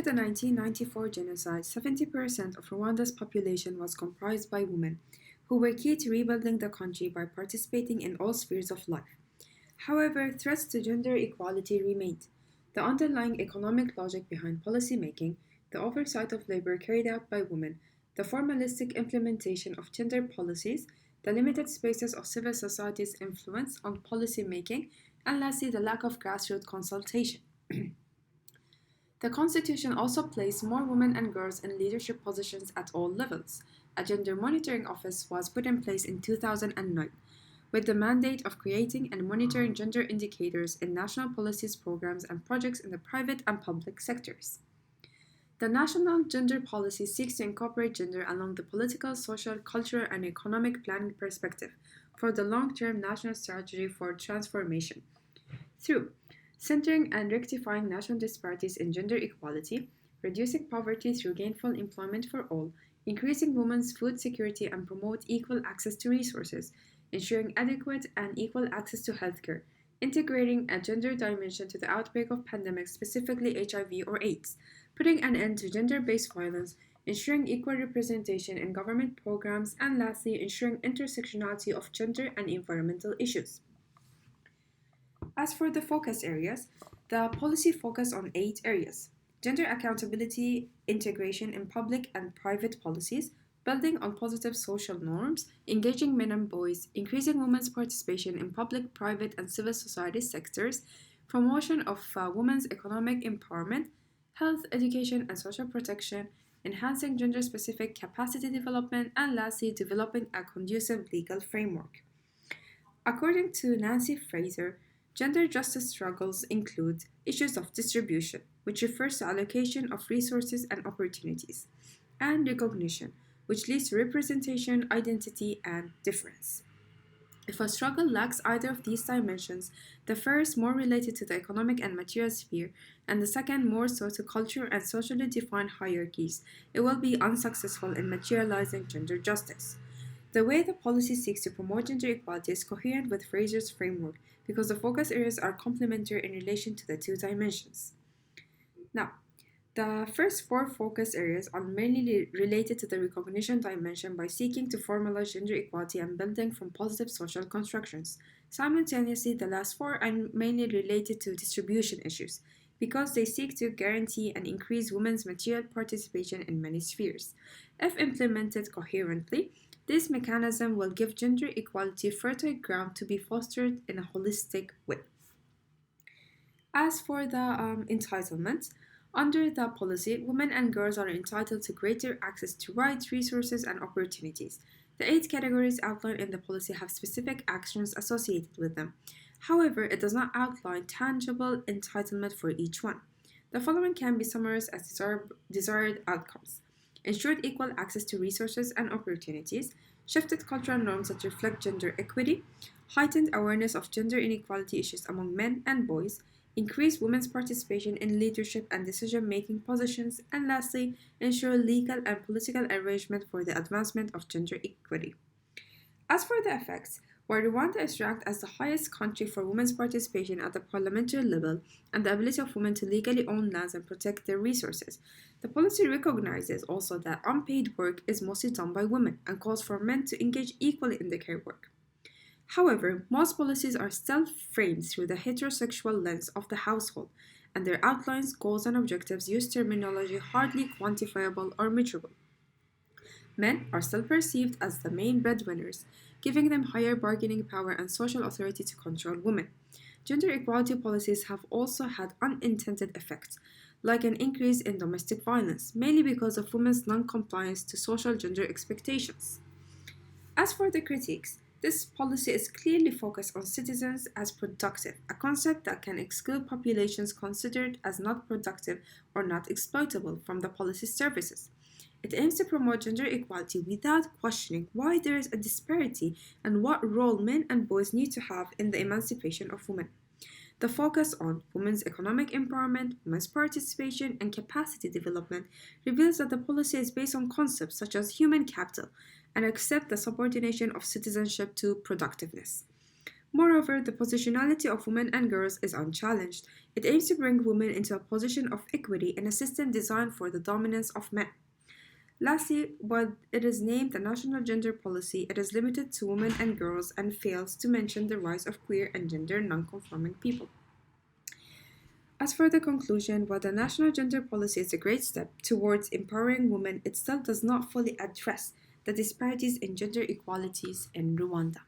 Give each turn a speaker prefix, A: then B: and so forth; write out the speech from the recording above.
A: After the 1994 genocide, 70% of Rwanda's population was comprised by women, who were key to rebuilding the country by participating in all spheres of life. However, threats to gender equality remained. The underlying economic logic behind policymaking, the oversight of labor carried out by women, the formalistic implementation of gender policies, the limited spaces of civil society's influence on policymaking, and lastly, the lack of grassroots consultation. The Constitution also placed more women and girls in leadership positions at all levels. A gender monitoring office was put in place in 2009, with the mandate of creating and monitoring gender indicators in national policies, programs, and projects in the private and public sectors. The national gender policy seeks to incorporate gender along the political, social, cultural, and economic planning perspective for the long-term national strategy for transformation through centering and rectifying national disparities in gender equality, reducing poverty through gainful employment for all, increasing women's food security and promote equal access to resources, ensuring adequate and equal access to healthcare, integrating a gender dimension to the outbreak of pandemics, specifically HIV or AIDS, putting an end to gender-based violence, ensuring equal representation in government programs, and lastly, ensuring intersectionality of gender and environmental issues. As for the focus areas, the policy focused on 8 areas: gender accountability, integration in public and private policies, building on positive social norms, engaging men and boys, increasing women's participation in public, private, and civil society sectors, promotion of women's economic empowerment, health, education, and social protection, enhancing gender-specific capacity development, and lastly, developing a conducive legal framework. According to Nancy Fraser, gender justice struggles include issues of distribution, which refers to allocation of resources and opportunities, and recognition, which leads to representation, identity, and difference. If a struggle lacks either of these dimensions, the first more related to the economic and material sphere, and the second more so to cultural and socially defined hierarchies, it will be unsuccessful in materializing gender justice. The way the policy seeks to promote gender equality is coherent with Fraser's framework because the focus areas are complementary in relation to the 2 dimensions. Now, the first 4 focus areas are mainly related to the recognition dimension by seeking to formalize gender equality and building from positive social constructions. Simultaneously, the last 4 are mainly related to distribution issues because they seek to guarantee and increase women's material participation in many spheres. If implemented coherently, this mechanism will give gender equality fertile ground to be fostered in a holistic way. As for the entitlements, under the policy, women and girls are entitled to greater access to rights, resources, and opportunities. The 8 categories outlined in the policy have specific actions associated with them. However, it does not outline tangible entitlement for each one. The following can be summarized as desired outcomes: ensured equal access to resources and opportunities, shifted cultural norms that reflect gender equity, heightened awareness of gender inequality issues among men and boys, increase women's participation in leadership and decision-making positions, and lastly, ensure legal and political arrangement for the advancement of gender equity. As for the effects, while Rwanda is ranked as the highest country for women's participation at the parliamentary level and the ability of women to legally own lands and protect their resources, the policy recognizes also that unpaid work is mostly done by women and calls for men to engage equally in the care work. However, most policies are still framed through the heterosexual lens of the household, and their outlines, goals, and objectives use terminology hardly quantifiable or measurable. Men are still perceived as the main breadwinners, giving them higher bargaining power and social authority to control women. Gender equality policies have also had unintended effects, like an increase in domestic violence, mainly because of women's non-compliance to social gender expectations. As for the critiques, this policy is clearly focused on citizens as productive, a concept that can exclude populations considered as not productive or not exploitable from the policy services. It aims to promote gender equality without questioning why there is a disparity and what role men and boys need to have in the emancipation of women. The focus on women's economic empowerment, women's participation, and capacity development reveals that the policy is based on concepts such as human capital and accept the subordination of citizenship to productiveness. Moreover, the positionality of women and girls is unchallenged. It aims to bring women into a position of equity in a system designed for the dominance of men. Lastly, while it is named the National Gender Policy, it is limited to women and girls and fails to mention the rights of queer and gender nonconforming people. As for the conclusion, while the National Gender Policy is a great step towards empowering women, it still does not fully address the disparities in gender equalities in Rwanda.